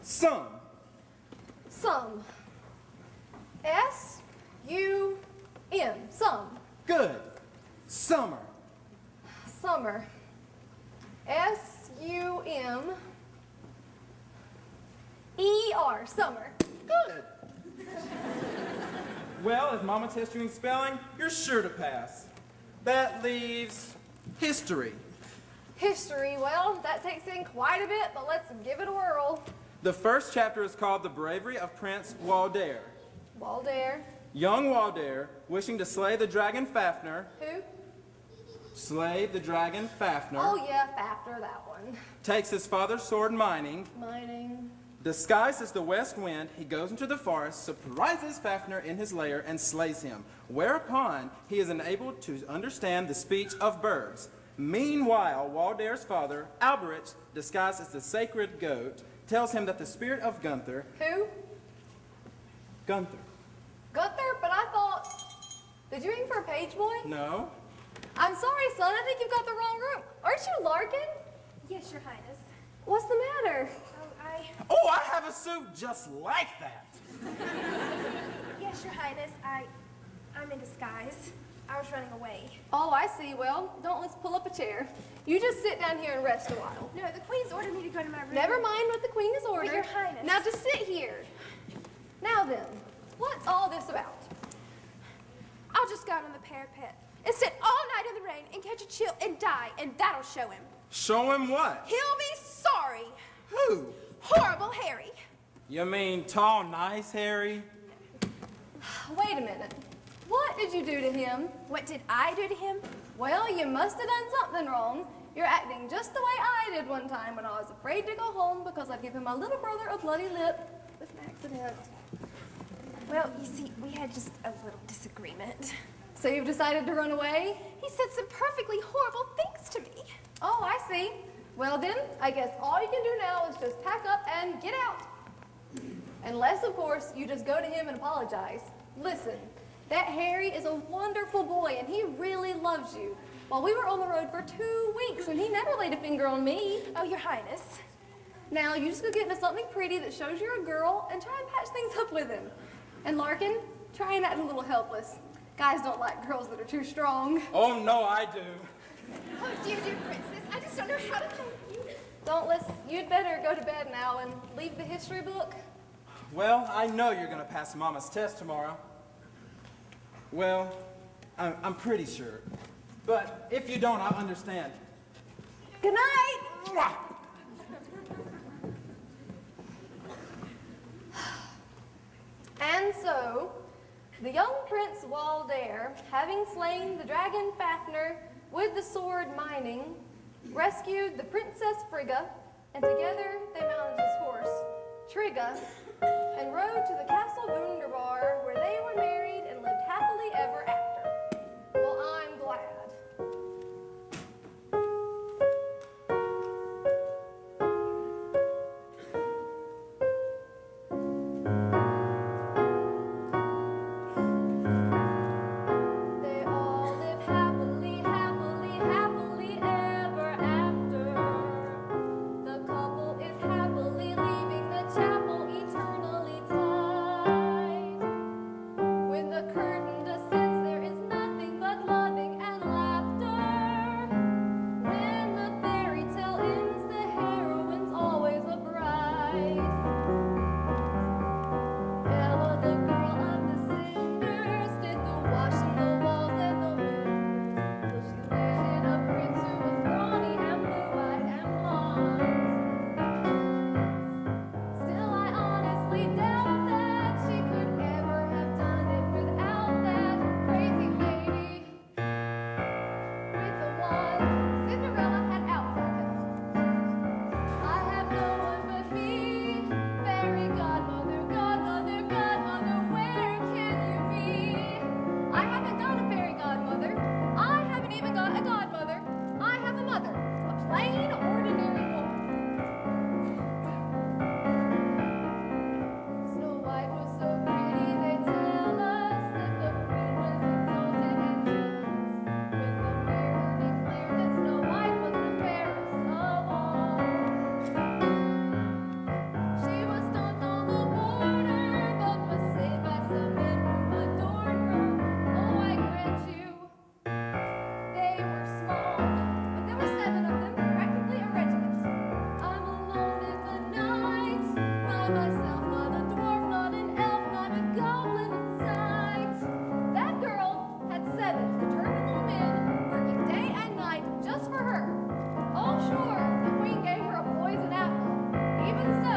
Some. Some. S-U-M. Some. Good. Summer. Summer. S-U-M-E-R. Summer. Good. Well, if Mama tests you in spelling, you're sure to pass. That leaves history. History, well, that takes in quite a bit, but let's give it a whirl. The first chapter is called The Bravery of Prince Walder. Walder. Young Walder, wishing to slay the dragon Fafnir. Who? Slay the dragon Fafnir. Oh yeah, Fafnir, that one. Takes his father's sword mining. Mining. Disguised as the west wind, he goes into the forest, surprises Fafnir in his lair, and slays him. Whereupon, he is enabled to understand the speech of birds. Meanwhile, Walder's father, Alberich, disguised as the sacred goat, tells him that the spirit of Gunther... Who? Gunther. Gunther? But I thought... Did you ring for a page boy? No. I'm sorry, son. I think you've got the wrong room. Aren't you Larkin? Yes, Your Highness. What's the matter? Oh, I have a suit just like that. Yes, Your Highness. I'm in disguise. I was running away. Oh, I see. Well, let's pull up a chair. You just sit down here and rest a while. No, the Queen's ordered me to go to my room. Never mind what the Queen has ordered. But Your Highness. Now just sit here. Now then, what's all this about? I'll just go out on the parapet and sit all night in the rain and catch a chill and die, and that'll show him. Show him what? He'll be sorry. Who? Horrible Harry. You mean tall, nice Harry? Wait a minute. What did you do to him? What did I do to him? Well, you must have done something wrong. You're acting just the way I did one time when I was afraid to go home because I'd given my little brother a bloody lip with an accident. Well, you see, we had just a little disagreement. So you've decided to run away? He said some perfectly horrible things to me. Oh, I see. Well then, I guess all you can do now is just pack up and get out. Unless, of course, you just go to him and apologize. Listen, that Harry is a wonderful boy and he really loves you. Well, we were on the road for 2 weeks and he never laid a finger on me. Oh, Your Highness. Now, you just go get into something pretty that shows you're a girl and try and patch things up with him. And Larkin, try and act a little helpless. Guys don't like girls that are too strong. Oh, no, I do. Oh, dear princess, I just don't know how to help you. You'd better go to bed now and leave the history book. Well, I know you're going to pass Mama's test tomorrow. Well, I'm pretty sure. But if you don't, I'll understand. Good night. Mwah! And so, the young Prince Walder, having slain the dragon Fafnir with the sword mining, rescued the Princess Frigga, and together they mounted his horse, Trigga, and rode to the castle Wunderbar, where they were married and lived happily ever after. Well, I'm glad. They all live happily, happily, happily ever after. The couple is happily leaving the chapel eternally tied. When the curtain descends, there is Even so,